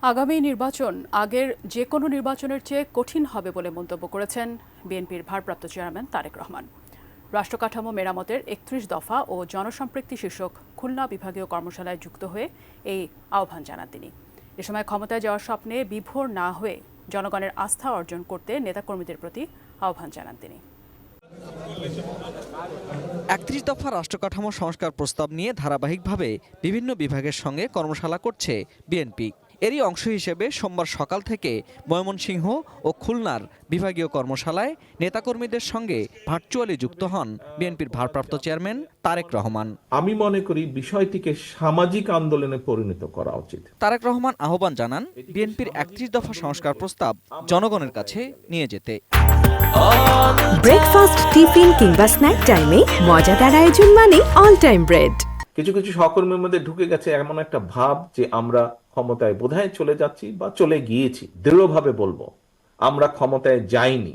আগামী নির্বাচন আগের যে কোনো নির্বাচনের চেয়ে কঠিন হবে বলে মন্তব্য করেছেন বিএনপির ভারপ্রাপ্ত চেয়ারম্যান তারেক রহমান। রাষ্ট্রকাঠামো মেরামতের ৩১ দফা ও জনসম্পৃক্তি শীর্ষক খুলনা বিভাগীয় কর্মশালায় যুক্ত হয়ে এই আহ্বান জানান তিনি। এ সময় ক্ষমতায় যাওয়ার স্বপ্নে বিভোর না হয়ে জনগণের আস্থা অর্জন করতে নেতাকর্মীদের প্রতি আহ্বান জানান তিনি। ৩১ দফা রাষ্ট্রকাঠামো সংস্কার প্রস্তাব নিয়ে ধারাবাহিকভাবে বিভিন্ন বিভাগের সঙ্গে কর্মশালা করছে বিএনপি। এরই অংশ হিসেবে সোমবার সকাল থেকে ময়মনসিংহ ও খুলনার বিভাগীয় কর্মশালায় নেতাকর্মীদের সঙ্গে ভার্চুয়ালি যুক্ত হন বিএনপির ভারপ্রাপ্ত চেয়ারম্যান তারেক রহমান। আমি মনে করি বিষয়টিকে সামাজিক আন্দোলনে পরিণত করা উচিত। তারেক রহমান আহ্বান জানান বিএনপির ৩১ দফা সংস্কার প্রস্তাব জনগণের কাছে নিয়ে যেতে। ব্রেকফাস্ট, টিফিন কিংবা স্ন্যাক টাইমে মজাদার আয়োজন মানে অল টাইম ব্রেড। কিছু কিছু সহকর্মীর মধ্যে ঢুকে গেছে এমন একটা ভাব যে আমরা ক্ষমতায় বোধহয় চলে যাচ্ছি বা চলে গিয়েছি। দৃঢ়ভাবে বলবো, আমরা ক্ষমতায় যাইনি।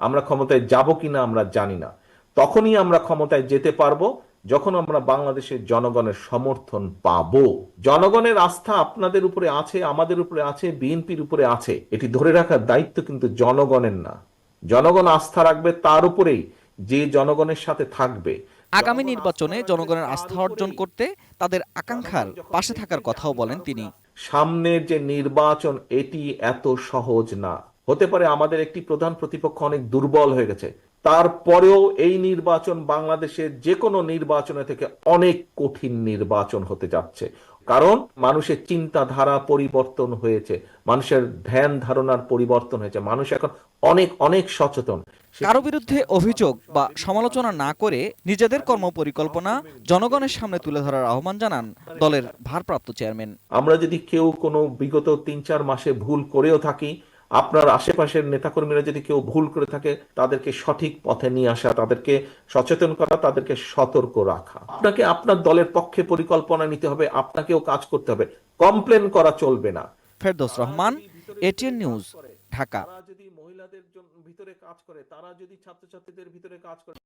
আমরা ক্ষমতায় যাব কিনা আমরা জানি না। তখনই আমরা ক্ষমতায় যেতে পারবো যখন আমরা বাংলাদেশের জনগণের সমর্থন পাবো। জনগণের আস্থা আপনাদের উপরে আছে, আমাদের উপরে আছে, বিএনপির উপরে আছে। এটি ধরে রাখার দায়িত্ব কিন্তু জনগণের না। জনগণ আস্থা রাখবে তার উপরেই যে জনগণের সাথে থাকবে। আগামী নির্বাচনে জনগণের আস্থা অর্জন করতে তাদের আকাঙ্ক্ষার পাশে থাকার কথাও বলেন তিনি। সামনের যে নির্বাচন এটি এত সহজ না। হতে পারে আমাদের একটি প্রধান প্রতিপক্ষ অনেক দুর্বল হয়ে গেছে, তারপরেও এই নির্বাচন বাংলাদেশের যে কোনো নির্বাচনের থেকে অনেক কঠিন নির্বাচন হতে যাচ্ছে। কারণ মানুষের চিন্তাধারা পরিবর্তন হয়েছে, মানুষের ধ্যান ধারণার পরিবর্তন হয়েছে, মানুষ এখন অনেক অনেক সচেতন। কারো বিরুদ্ধে অভিযোগ বা সমালোচনা না করে নিজেদের কর্মপরিকল্পনা জনগণের সামনে তুলে ধরার আহ্বান জানান দলের ভারপ্রাপ্ত চেয়ারম্যান। আমরা যদি কেউ কোনো বিগত ৩-৪ মাসে ভুল করেও থাকি, আপনার আশেপাশের নেতাকর্মীরা যদি কেউ ভুল করে থাকে, তাদেরকে সঠিক পথে নিয়ে আসা, তাদেরকে সচেতন করা, তাদেরকে সতর্ক রাখা। আপনাকে আপনার দলের পক্ষে পরিকল্পনা নিতে হবে, আপনাকেও কাজ করতে হবে, কমপ্লেন করা চলবে না। Ferdous Rahman, ATN news, Dhaka. তারা যদি মহিলাদের ভিতরে কাজ করে, তারা যদি ছাত্রছাত্রীদের ভিতরে কাজ করে।